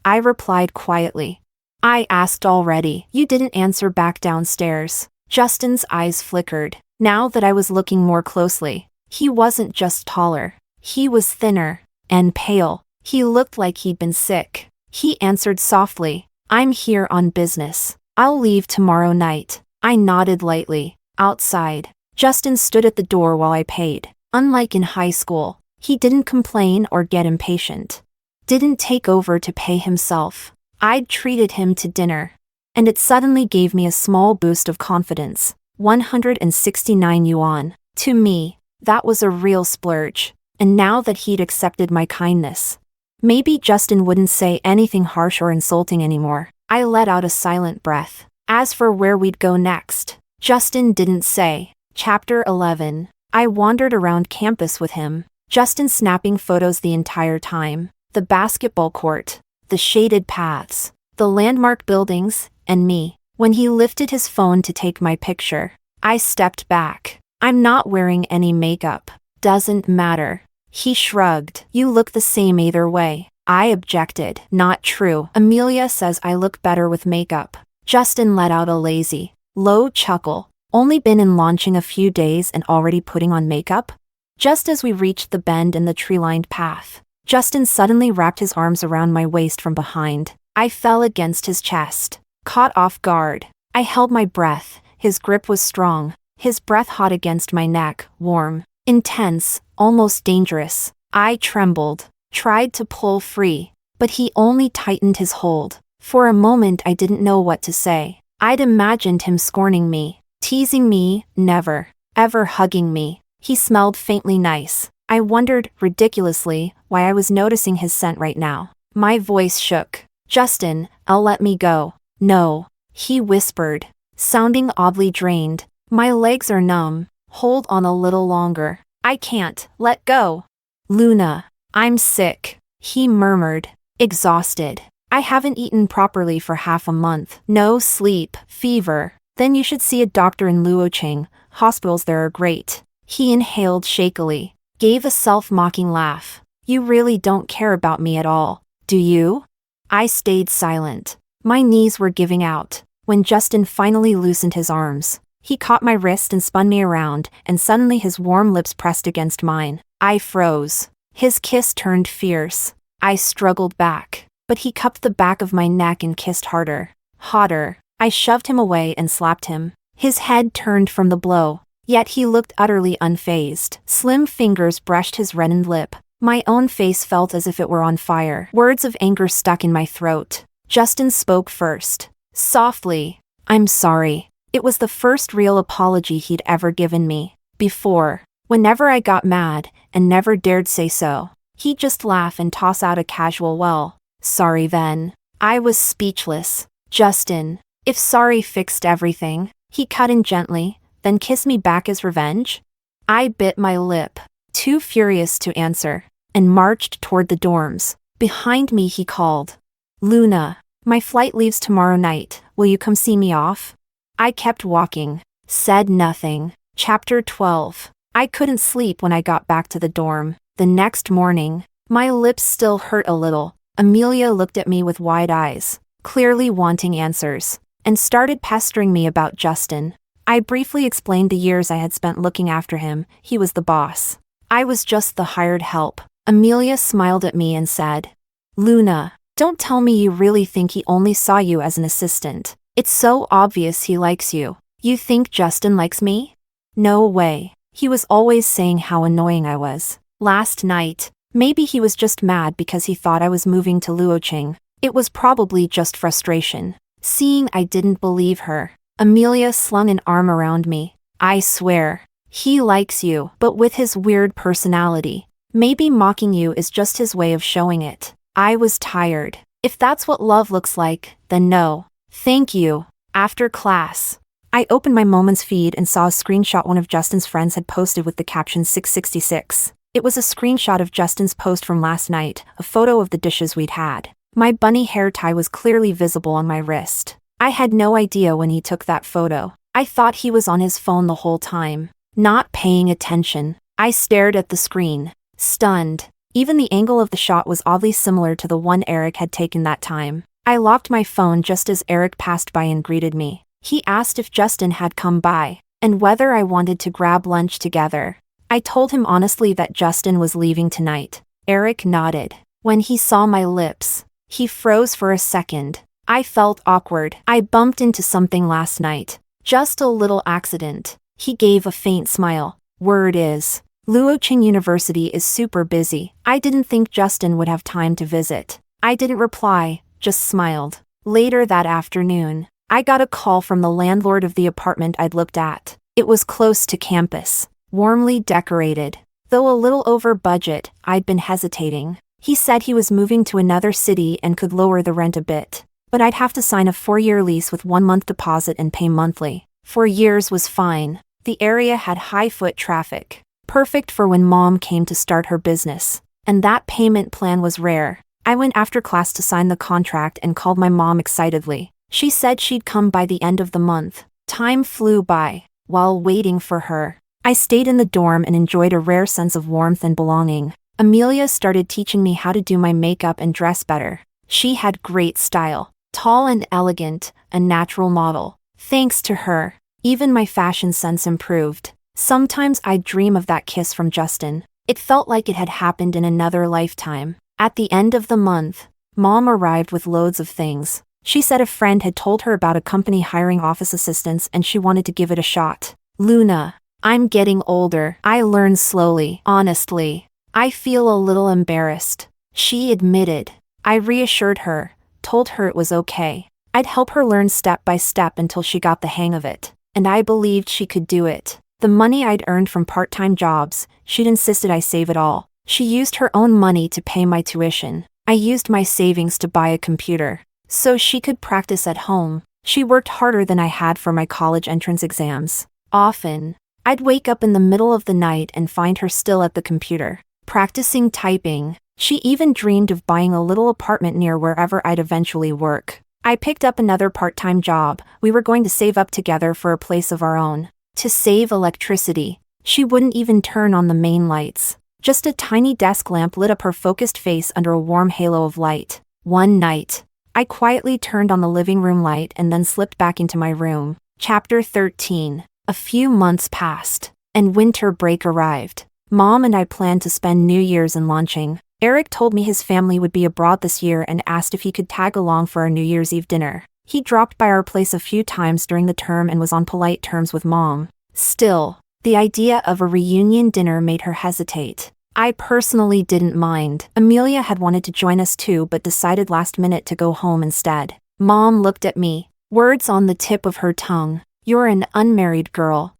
Speaker 1: I replied quietly. I asked already. You didn't answer back downstairs. Justin's eyes flickered. Now that I was looking more closely, he wasn't just taller. He was thinner and pale. He looked like he'd been sick. He answered softly, I'm here on business. I'll leave tomorrow night. I nodded lightly. Outside, Justin stood at the door while I paid. Unlike in high school, he didn't complain or get impatient. Didn't take over to pay himself. I'd treated him to dinner, and it suddenly gave me a small boost of confidence. 169 yuan. To me, that was a real splurge. And now that he'd accepted my kindness, maybe Justin wouldn't say anything harsh or insulting anymore. I let out a silent breath. As for where we'd go next, Justin didn't say. Chapter 11. I wandered around campus with him, Justin snapping photos the entire time. The basketball court, the shaded paths, the landmark buildings, and me. When he lifted his phone to take my picture, I stepped back. I'm not wearing any makeup. Doesn't matter. He shrugged. You look the same either way. I objected. Not true. Amelia says I look better with makeup. Justin let out a lazy, low chuckle. Only been in Lancheng a few days and already putting on makeup? Just as we reached the bend in the tree-lined path, Justin suddenly wrapped his arms around my waist from behind. I fell against his chest. Caught off guard. I held my breath. His grip was strong. His breath hot against my neck, warm, intense, almost dangerous. I trembled, tried to pull free, but he only tightened his hold. For a moment I didn't know what to say. I'd imagined him scorning me, teasing me, never, ever hugging me. He smelled faintly nice. I wondered, ridiculously, why I was noticing his scent right now. My voice shook. "Justin, let me go." "No," he whispered, sounding oddly drained. "My legs are numb. Hold on a little longer." "I can't, let go." "Luna, I'm sick," he murmured, exhausted. "I haven't eaten properly for half a month. No sleep, fever." "Then you should see a doctor in Lancheng. Hospitals there are great." He inhaled shakily, gave a self-mocking laugh. "You really don't care about me at all, do you?" I stayed silent. My knees were giving out. When Justin finally loosened his arms, he caught my wrist and spun me around, and suddenly his warm lips pressed against mine. I froze. His kiss turned fierce. I struggled back, but he cupped the back of my neck and kissed harder, hotter. I shoved him away and slapped him. His head turned from the blow, yet he looked utterly unfazed. Slim fingers brushed his reddened lip. My own face felt as if it were on fire. Words of anger stuck in my throat. Justin spoke first, softly. "I'm sorry." It was the first real apology he'd ever given me. Before, whenever I got mad, and never dared say so, he'd just laugh and toss out a casual "well, sorry then." I was speechless. "Justin, if sorry fixed everything," he cut in gently, "then kiss me back as revenge?" I bit my lip, too furious to answer, and marched toward the dorms. Behind me he called, "Luna, my flight leaves tomorrow night. Will you come see me off?" I kept walking, said nothing. Chapter 12. I couldn't sleep when I got back to the dorm. The next morning, my lips still hurt a little. Amelia looked at me with wide eyes, clearly wanting answers, and started pestering me about Justin. I briefly explained the years I had spent looking after him. He was the boss. I was just the hired help. Amelia smiled at me and said, "Luna, don't tell me you really think he only saw you as an assistant. It's so obvious he likes you. You think Justin likes me?" "No way. He was always saying how annoying I was. Last night, maybe he was just mad because he thought I was moving to Luocheng. It was probably just frustration." Seeing I didn't believe her, Amelia slung an arm around me. "I swear, he likes you, but with his weird personality. Maybe mocking you is just his way of showing it." I was tired. If that's what love looks like, then no. "Thank you." After class, I opened my Moments feed and saw a screenshot one of Justin's friends had posted with the caption 666. It was a screenshot of Justin's post from last night, a photo of the dishes we'd had. My bunny hair tie was clearly visible on my wrist. I had no idea when he took that photo. I thought he was on his phone the whole time, not paying attention. I stared at the screen, stunned. Even the angle of the shot was oddly similar to the one Eric had taken that time. I locked my phone just as Eric passed by and greeted me. He asked if Justin had come by, and whether I wanted to grab lunch together. I told him honestly that Justin was leaving tonight. Eric nodded. When he saw my lips, he froze for a second. I felt awkward. "I bumped into something last night. Just a little accident." He gave a faint smile. "Word is, Luocheng University is super busy. I didn't think Justin would have time to visit." I didn't reply, just smiled. Later that afternoon, I got a call from the landlord of the apartment I'd looked at. It was close to campus, warmly decorated. Though a little over budget, I'd been hesitating. He said he was moving to another city and could lower the rent a bit, but I'd have to sign a 4-year lease with 1-month deposit and pay monthly. 4 years was fine. The area had high foot traffic, perfect for when Mom came to start her business, and that payment plan was rare. I went after class to sign the contract and called my mom excitedly. She said she'd come by the end of the month. Time flew by. While waiting for her, I stayed in the dorm and enjoyed a rare sense of warmth and belonging. Amelia started teaching me how to do my makeup and dress better. She had great style, tall and elegant, a natural model. Thanks to her, even my fashion sense improved. Sometimes I'd dream of that kiss from Justin. It felt like it had happened in another lifetime. At the end of the month, Mom arrived with loads of things. She said a friend had told her about a company hiring office assistants and she wanted to give it a shot. Luna, I'm getting older. I learn slowly. Honestly, I feel a little embarrassed, she admitted. I reassured her, told her it was okay. I'd help her learn step by step until she got the hang of it. And I believed she could do it. The money I'd earned from part-time jobs, she'd insisted I save it all. She used her own money to pay my tuition. I used my savings to buy a computer, so she could practice at home. She worked harder than I had for my college entrance exams. Often, I'd wake up in the middle of the night and find her still at the computer, practicing typing. She even dreamed of buying a little apartment near wherever I'd eventually work. I picked up another part-time job. We were going to save up together for a place of our own. To save electricity, she wouldn't even turn on the main lights. Just a tiny desk lamp lit up her focused face under a warm halo of light. One night, I quietly turned on the living room light and then slipped back into my room. Chapter 13. A few months passed, and winter break arrived. Mom and I planned to spend New Year's in Lancheng. Eric told me his family would be abroad this year and asked if he could tag along for our New Year's Eve dinner. He dropped by our place a few times during the term and was on polite terms with Mom. Still, the idea of a reunion dinner made her hesitate. I personally didn't mind. Amelia had wanted to join us too but decided last minute to go home instead. Mom looked at me, words on the tip of her tongue. You're an unmarried girl.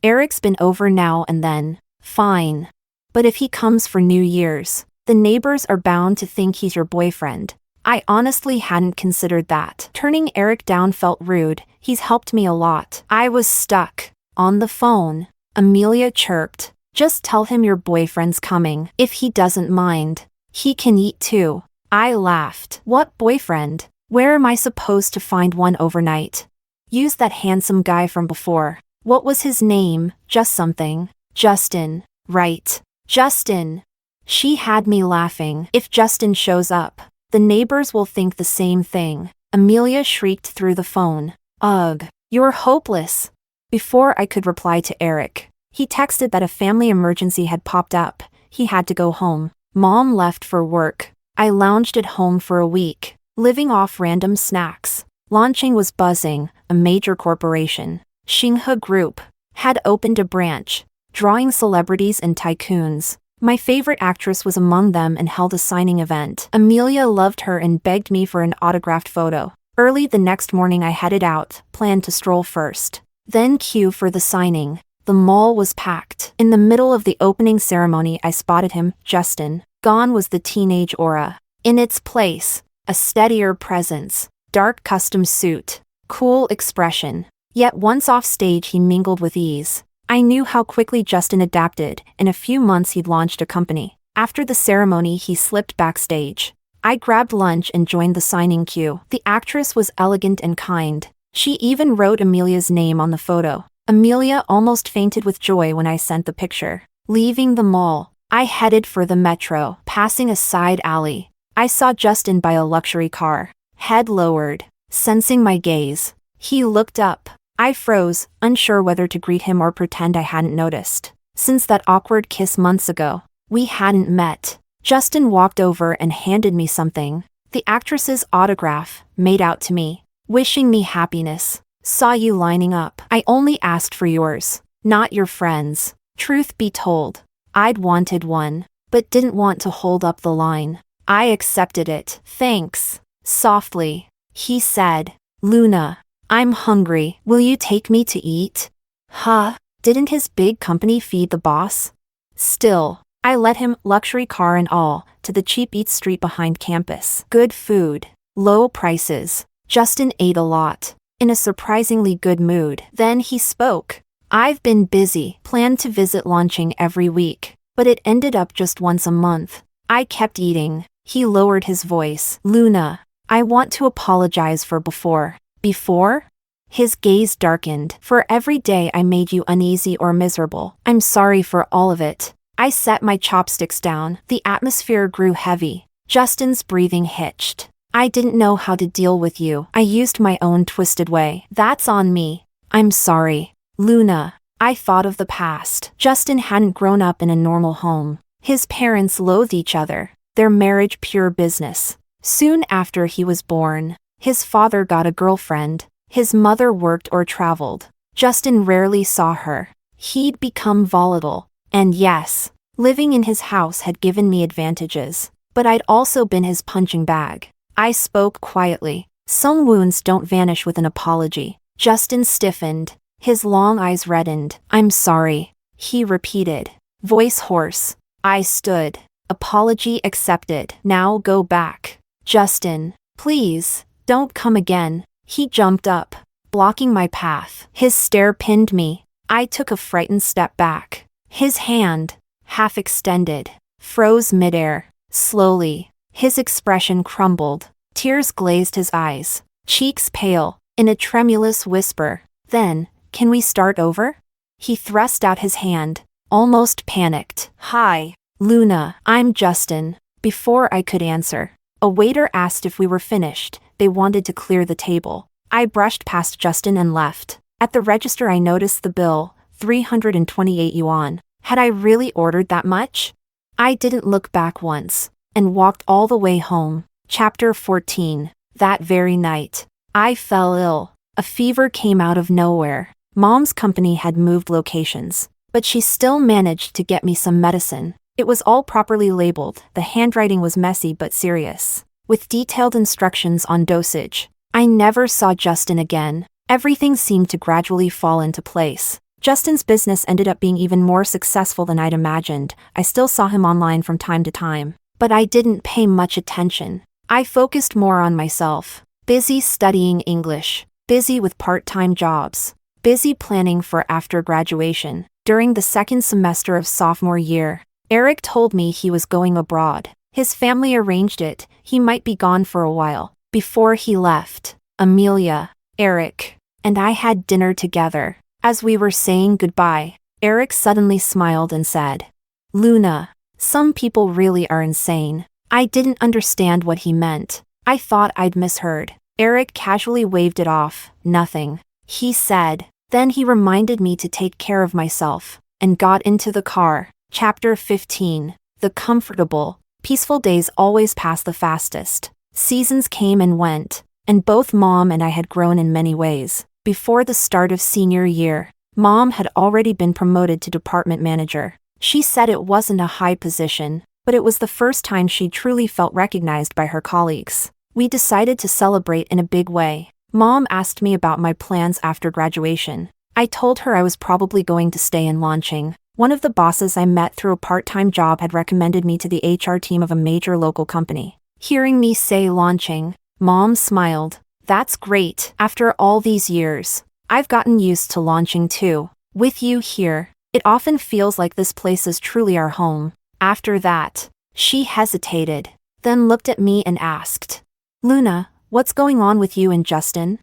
Speaker 1: Eric's been over now and then. Fine. But if he comes for New Year's, the neighbors are bound to think he's your boyfriend. I honestly hadn't considered that. Turning Eric down felt rude. He's helped me a lot. I was stuck. On the phone, Amelia chirped. Just tell him your boyfriend's coming. If he doesn't mind, he can eat too. I laughed. What boyfriend? Where am I supposed to find one overnight? Use that handsome guy from before. What was his name? Just something. Justin. Right. Justin. She had me laughing. If Justin shows up, the neighbors will think the same thing. Amelia shrieked through the phone. Ugh. You're hopeless. Before I could reply to Eric, he texted that a family emergency had popped up. He had to go home. Mom left for work. I lounged at home for a week, living off random snacks. Lancheng was buzzing, a major corporation. Xinghe Group had opened a branch, drawing celebrities and tycoons. My favorite actress was among them and held a signing event. Amelia loved her and begged me for an autographed photo. Early the next morning I headed out, planned to stroll first, then queue for the signing. The mall was packed. In the middle of the opening ceremony I spotted him, Justin. Gone was the teenage aura. In its place, a steadier presence. Dark custom suit. Cool expression. Yet once off stage he mingled with ease. I knew how quickly Justin adapted. In a few months he'd launched a company. After the ceremony he slipped backstage. I grabbed lunch and joined the signing queue. The actress was elegant and kind. She even wrote Amelia's name on the photo. Amelia almost fainted with joy when I sent the picture. Leaving the mall, I headed for the metro. Passing a side alley, I saw Justin by a luxury car. Head lowered, sensing my gaze. He looked up. I froze, unsure whether to greet him or pretend I hadn't noticed. Since that awkward kiss months ago, we hadn't met. Justin walked over and handed me something. The actress's autograph, made out to me. Wishing me happiness. Saw you lining up. I only asked for yours, not your friends. Truth be told, I'd wanted one, but didn't want to hold up the line. I accepted it. Thanks. Softly, he said. Luna, I'm hungry. Will you take me to eat? Huh? Didn't his big company feed the boss? Still, I led him, luxury car and all, to the cheap eats street behind campus. Good food. Low prices. Justin ate a lot. In a surprisingly good mood. Then he spoke. I've been busy. Planned to visit Lancheng every week, but it ended up just once a month. I kept eating. He lowered his voice. Luna, I want to apologize for before. Before? His gaze darkened. For every day I made you uneasy or miserable. I'm sorry for all of it. I set my chopsticks down. The atmosphere grew heavy. Justin's breathing hitched. I didn't know how to deal with you. I used my own twisted way. That's on me. I'm sorry. Luna, I thought of the past. Justin hadn't grown up in a normal home. His parents loathed each other, their marriage pure business. Soon after he was born, his father got a girlfriend, his mother worked or traveled. Justin rarely saw her. He'd become volatile. And yes, living in his house had given me advantages, but I'd also been his punching bag. I spoke quietly. Some wounds don't vanish with an apology. Justin stiffened. His long eyes reddened. "I'm sorry," he repeated, voice hoarse. I stood. "Apology accepted. Now go back." "Justin, please, don't come again." He jumped up, blocking my path. His stare pinned me. I took a frightened step back. His hand, half extended, froze midair. Slowly, his expression crumbled. Tears glazed his eyes, cheeks pale. In a tremulous whisper, "Then, can we start over?" He thrust out his hand, almost panicked. "Hi, Luna, I'm Justin." Before I could answer, a waiter asked if we were finished. They wanted to clear the table. I brushed past Justin and left. At the register I noticed the bill, 328 yuan. Had I really ordered that much? I didn't look back once, and walked all the way home. Chapter 14. That very night, I fell ill. A fever came out of nowhere. Mom's company had moved locations, but she still managed to get me some medicine. It was all properly labeled. The handwriting was messy but serious, with detailed instructions on dosage. I never saw Justin again. Everything seemed to gradually fall into place. Justin's business ended up being even more successful than I'd imagined. I still saw him online from time to time, but I didn't pay much attention. I focused more on myself. Busy studying English, busy with part-time jobs, busy planning for after graduation. During the second semester of sophomore year, Eric told me he was going abroad. His family arranged it. He might be gone for a while. Before he left, Amelia, Eric, and I had dinner together. As we were saying goodbye, Eric suddenly smiled and said, "Luna, some people really are insane." I didn't understand what he meant. I thought I'd misheard. Eric casually waved it off. "Nothing," he said. Then he reminded me to take care of myself, and got into the car. Chapter 15. The comfortable, peaceful days always pass the fastest. Seasons came and went, and both Mom and I had grown in many ways. Before the start of senior year, Mom had already been promoted to department manager. She said it wasn't a high position, but it was the first time she truly felt recognized by her colleagues. We decided to celebrate in a big way. Mom asked me about my plans after graduation. I told her I was probably going to stay in Lancheng. One of the bosses I met through a part-time job had recommended me to the HR team of a major local company. Hearing me say Lancheng, Mom smiled. "That's great. After all these years, I've gotten used to Lancheng too. With you here, it often feels like this place is truly our home." After that, she hesitated, then looked at me and asked, "Luna, what's going on with you and Justin?"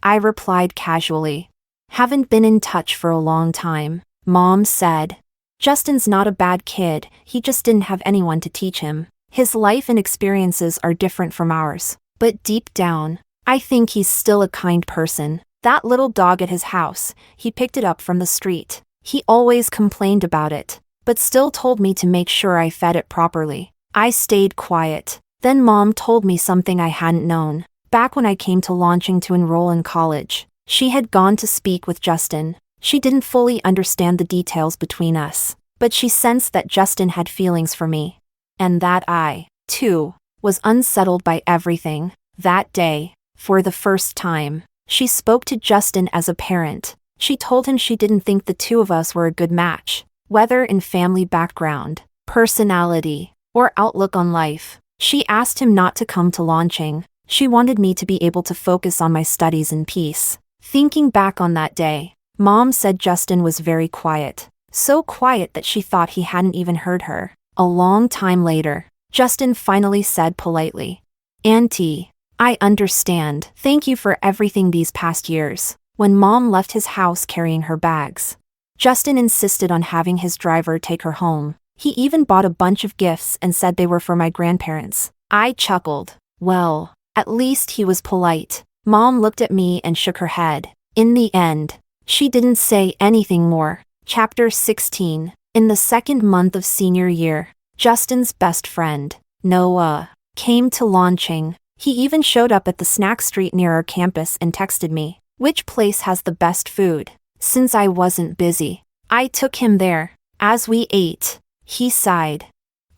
Speaker 1: I replied casually, "Haven't been in touch for a long time." Mom said, "Justin's not a bad kid, he just didn't have anyone to teach him. His life and experiences are different from ours. But deep down, I think he's still a kind person. That little dog at his house, he picked it up from the street. He always complained about it, but still told me to make sure I fed it properly." I stayed quiet. Then Mom told me something I hadn't known. Back when I came to Lancheng to enroll in college, she had gone to speak with Justin. She didn't fully understand the details between us, but she sensed that Justin had feelings for me, and that I, too, was unsettled by everything. That day, for the first time, she spoke to Justin as a parent. She told him she didn't think the two of us were a good match, whether in family background, personality, or outlook on life. She asked him not to come to Lancheng. She wanted me to be able to focus on my studies in peace. Thinking back on that day, Mom said Justin was very quiet. So quiet that she thought he hadn't even heard her. A long time later, Justin finally said politely, "Auntie, I understand. Thank you for everything these past years." When Mom left his house carrying her bags, Justin insisted on having his driver take her home. He even bought a bunch of gifts and said they were for my grandparents. I chuckled. Well, at least he was polite. Mom looked at me and shook her head. In the end, She didn't say anything more. Chapter 16. In the second month of senior year, Justin's best friend, Noah, came to Lancheng. He even showed up at the snack street near our campus and texted me, "Which place has the best food?" Since I wasn't busy, I took him there. As we ate, he sighed.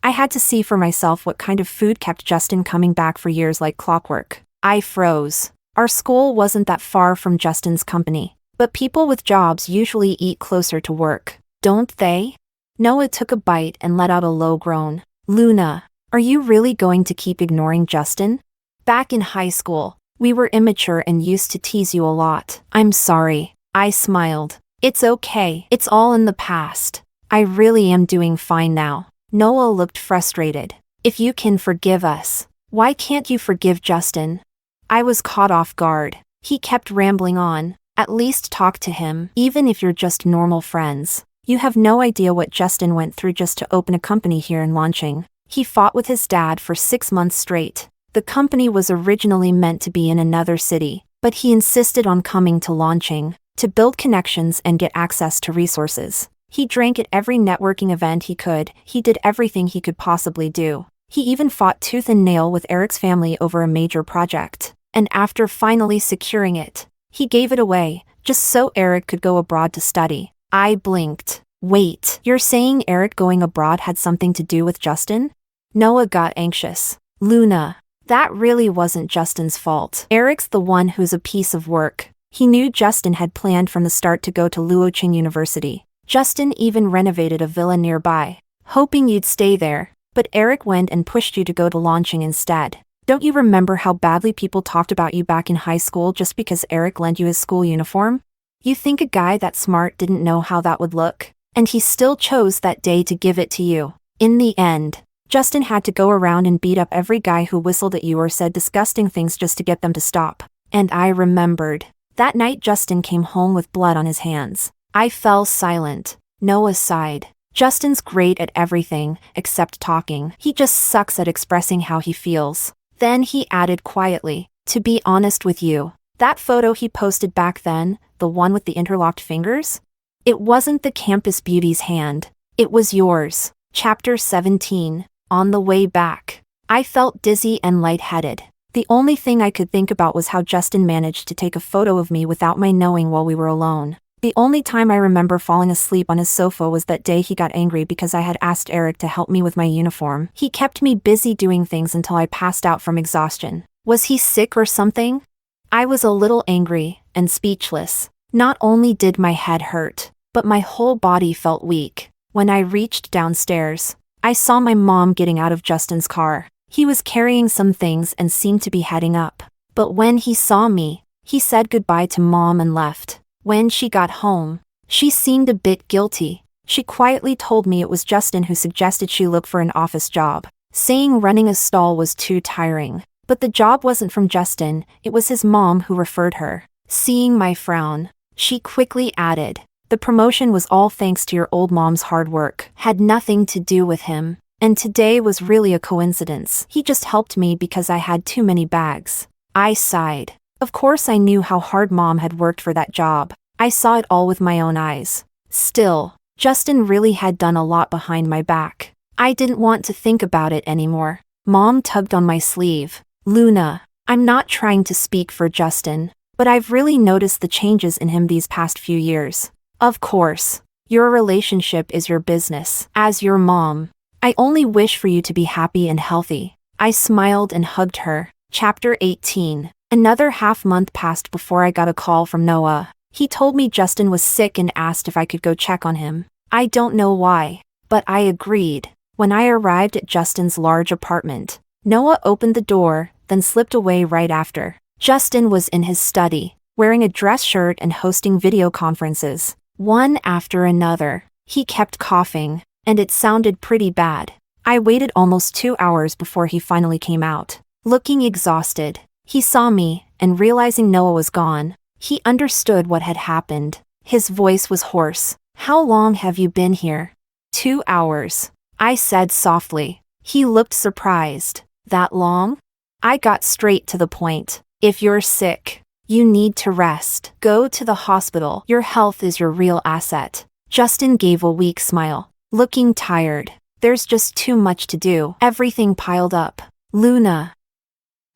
Speaker 1: I had to see for myself what kind of food kept Justin coming back for years like clockwork. I froze. Our school wasn't that far from Justin's company, but people with jobs usually eat closer to work, don't they? Noah took a bite and let out a low groan. Luna, are you really going to keep ignoring Justin? Back in high school, we were immature and used to tease you a lot. I'm sorry. I smiled. It's okay. It's all in the past. I really am doing fine now. Noah looked frustrated. If you can forgive us, why can't you forgive Justin? I was caught off guard. He kept rambling on. At least talk to him, even if you're just normal friends. You have no idea what Justin went through just to open a company here in Lancheng. He fought with his dad for 6 months straight. The company was originally meant to be in another city, but he insisted on coming to Lancheng to build connections and get access to resources. He drank at every networking event he could. He did everything he could possibly do. He even fought tooth and nail with Eric's family over a major project. And after finally securing it, he gave it away, just so Eric could go abroad to study. I blinked. Wait, you're saying Eric going abroad had something to do with Justin? Noah got anxious. Luna, that really wasn't Justin's fault. Eric's the one who's a piece of work. He knew Justin had planned from the start to go to Lancheng University. Justin even renovated a villa nearby, hoping you'd stay there, but Eric went and pushed you to go to Lancheng instead. Don't you remember how badly people talked about you back in high school just because Eric lent you his school uniform? You think a guy that smart didn't know how that would look? And he still chose that day to give it to you. In the end, Justin had to go around and beat up every guy who whistled at you or said disgusting things just to get them to stop. And I remembered. That night Justin came home with blood on his hands. I fell silent. Noah sighed. Justin's great at everything, except talking. He just sucks at expressing how he feels. Then he added quietly, to be honest with you, that photo he posted back then, the one with the interlocked fingers? It wasn't the campus beauty's hand. It was yours. Chapter 17. On the way back, I felt dizzy and lightheaded. The only thing I could think about was how Justin managed to take a photo of me without my knowing while we were alone. The only time I remember falling asleep on his sofa was that day he got angry because I had asked Eric to help me with my uniform. He kept me busy doing things until I passed out from exhaustion. Was he sick or something? I was a little angry and speechless. Not only did my head hurt, but my whole body felt weak. When I reached downstairs, I saw my mom getting out of Justin's car. He was carrying some things and seemed to be heading up. But when he saw me, he said goodbye to Mom and left. When she got home, she seemed a bit guilty. She quietly told me it was Justin who suggested she look for an office job, saying running a stall was too tiring. But the job wasn't from Justin, it was his mom who referred her. Seeing my frown, she quickly added, "The promotion was all thanks to your old mom's hard work. Had nothing to do with him. And today was really a coincidence. He just helped me because I had too many bags." I sighed. Of course I knew how hard Mom had worked for that job. I saw it all with my own eyes. Still, Justin really had done a lot behind my back. I didn't want to think about it anymore. Mom tugged on my sleeve. Luna, I'm not trying to speak for Justin, but I've really noticed the changes in him these past few years. Of course, your relationship is your business. As your mom, I only wish for you to be happy and healthy. I smiled and hugged her. Chapter 18. Another half-month passed before I got a call from Noah. He told me Justin was sick and asked if I could go check on him. I don't know why, but I agreed. When I arrived at Justin's large apartment, Noah opened the door, then slipped away right after. Justin was in his study, wearing a dress shirt and hosting video conferences. One after another. He kept coughing, and it sounded pretty bad. I waited almost 2 hours before he finally came out. Looking exhausted, he saw me, and realizing Noah was gone, he understood what had happened. His voice was hoarse. How long have you been here? 2 hours. I said softly. He looked surprised. That long? I got straight to the point. If you're sick, You need to rest. Go to the hospital. Your health is your real asset. Justin gave a weak smile, looking tired. There's just too much to do. Everything piled up. Luna.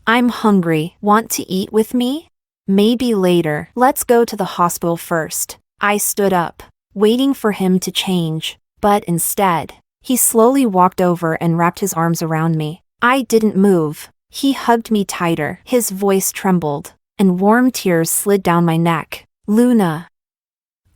Speaker 1: I'm hungry. Want to eat with me? Maybe later. Let's go to the hospital first. I stood up, waiting for him to change, but instead, he slowly walked over and wrapped his arms around me. I didn't move. He hugged me tighter. His voice trembled, and warm tears slid down my neck. Luna.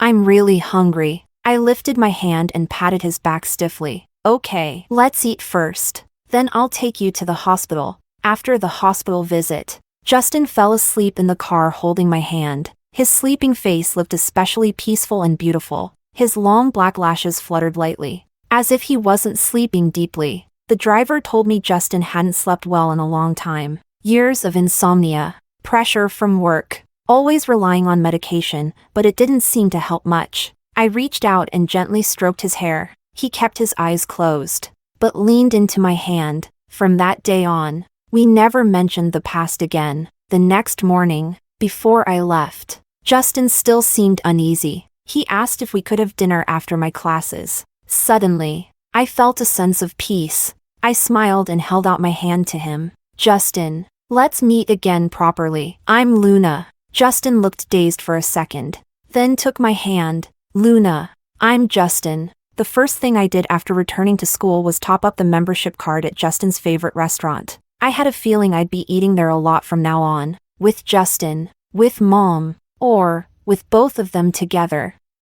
Speaker 1: I'm really hungry. I lifted my hand and patted his back stiffly. Okay, let's eat first. Then I'll take you to the hospital. After the hospital visit, Justin fell asleep in the car holding my hand. His sleeping face looked especially peaceful and beautiful. His long black lashes fluttered lightly, as if he wasn't sleeping deeply. The driver told me Justin hadn't slept well in a long time. Years of insomnia, pressure from work, always relying on medication, but it didn't seem to help much. I reached out and gently stroked his hair. He kept his eyes closed, but leaned into my hand. From that day on, we never mentioned the past again. The next morning, before I left, Justin still seemed uneasy. He asked if we could have dinner after my classes. Suddenly, I felt a sense of peace. I smiled and held out my hand to him. Justin, let's meet again properly. I'm Luna. Justin looked dazed for a second, then took my hand. Luna, I'm Justin. The first thing I did after returning to school was top up the membership card at Justin's favorite restaurant. I had a feeling I'd be eating there a lot from now on. With Justin, with Mom, or with both of them together.